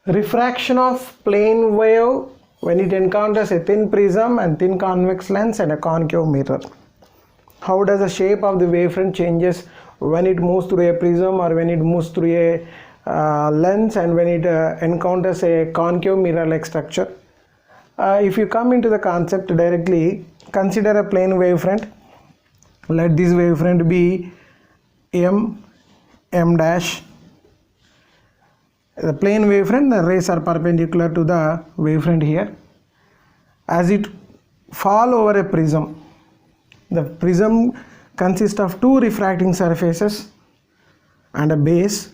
Refraction of plane wave when it encounters a thin prism and thin convex lens and a concave mirror. How does the shape of the wavefront changes when it moves through a prism or when it moves through a lens and when it encounters a concave mirror like structure? If you come into the concept directly, consider a plane wavefront. Let this wavefront be m dash. The plane wavefront, the rays are perpendicular to the wavefront here. As it fall over a prism, the prism consists of two refracting surfaces and a base.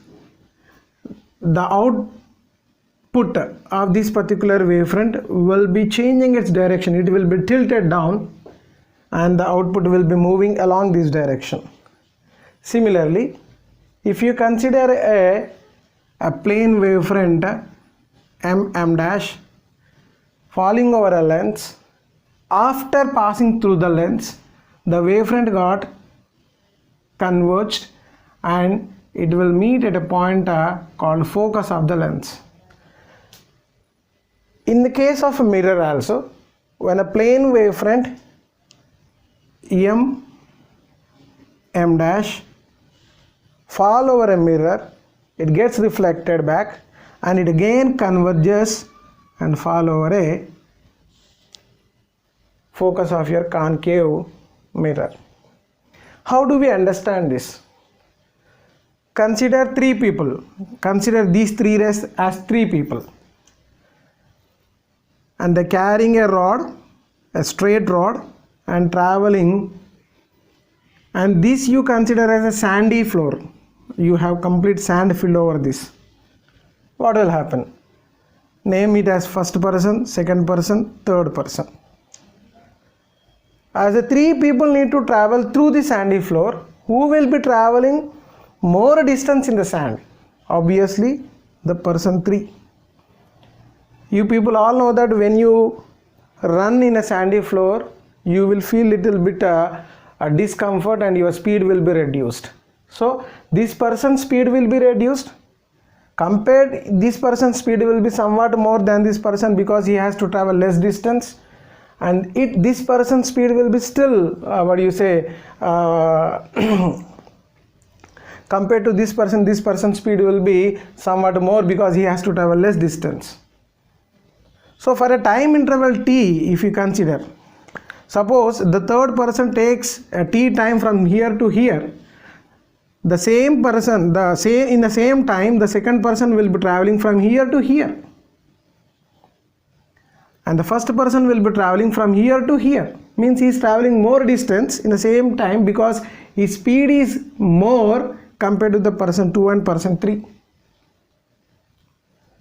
The output of this particular wavefront will be changing its direction. It will be tilted down and the output will be moving along this direction. Similarly, if you consider a plane wavefront m dash falling over a lens, after passing through the lens, the wavefront got converged and it will meet at a point called focus of the lens. In the case of a mirror also, when a plane wavefront m dash fall over a mirror, it gets reflected back and it again converges and fall over a focus of your concave mirror. How do we understand this? Consider three people. Consider these three rays as three people. And they're carrying a rod, a straight rod, and traveling. And this you consider as a sandy floor. You have complete sand filled over this. What will happen? Name it as first person, second person, third person. As the three people need to travel through the sandy floor, who will be traveling more distance in the sand? Obviously, the person 3. You people all know that when you run in a sandy floor, you will feel little bit a discomfort and your speed will be reduced. So this person's speed will be reduced. Compared, this person's speed will be somewhat more than this person because he has to travel less distance, and this person's speed will be still compared to this person's speed will be somewhat more because he has to travel less distance. So for a time interval t, if you consider, suppose the third person takes a t time from here to here, the same person, in the same time, the second person will be traveling from here to here. And the first person will be traveling from here to here. Means he is traveling more distance in the same time because his speed is more compared to the person 2 and person 3.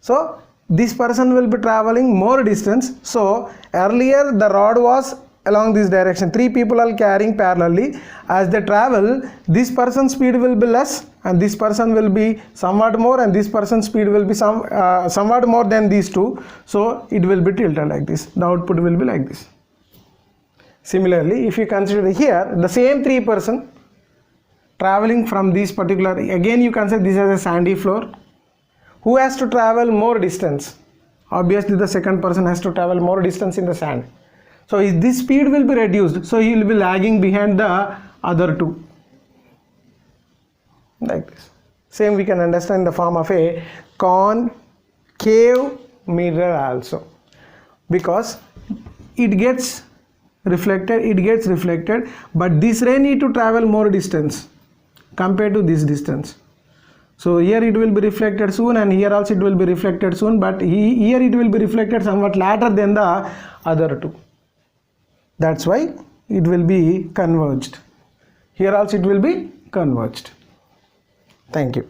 So this person will be traveling more distance. So earlier the rod was along this direction. 3 people are carrying parallelly. As they travel, this person's speed will be less and this person will be somewhat more and this person's speed will be somewhat more than these two. So it will be tilted like this. The output will be like this. Similarly, if you consider here, the same 3 person traveling from this particular, again you consider this as a sandy floor. Who has to travel more distance? Obviously the second person has to travel more distance in the sand. So this speed will be reduced, so he will be lagging behind the other 2. Like this. Same we can understand in the form of a concave mirror also. Because it gets reflected, but this ray need to travel more distance compared to this distance. So here it will be reflected soon and here also it will be reflected soon, but here it will be reflected somewhat later than the other 2. That's why it will be converged. Here also it will be converged. Thank you.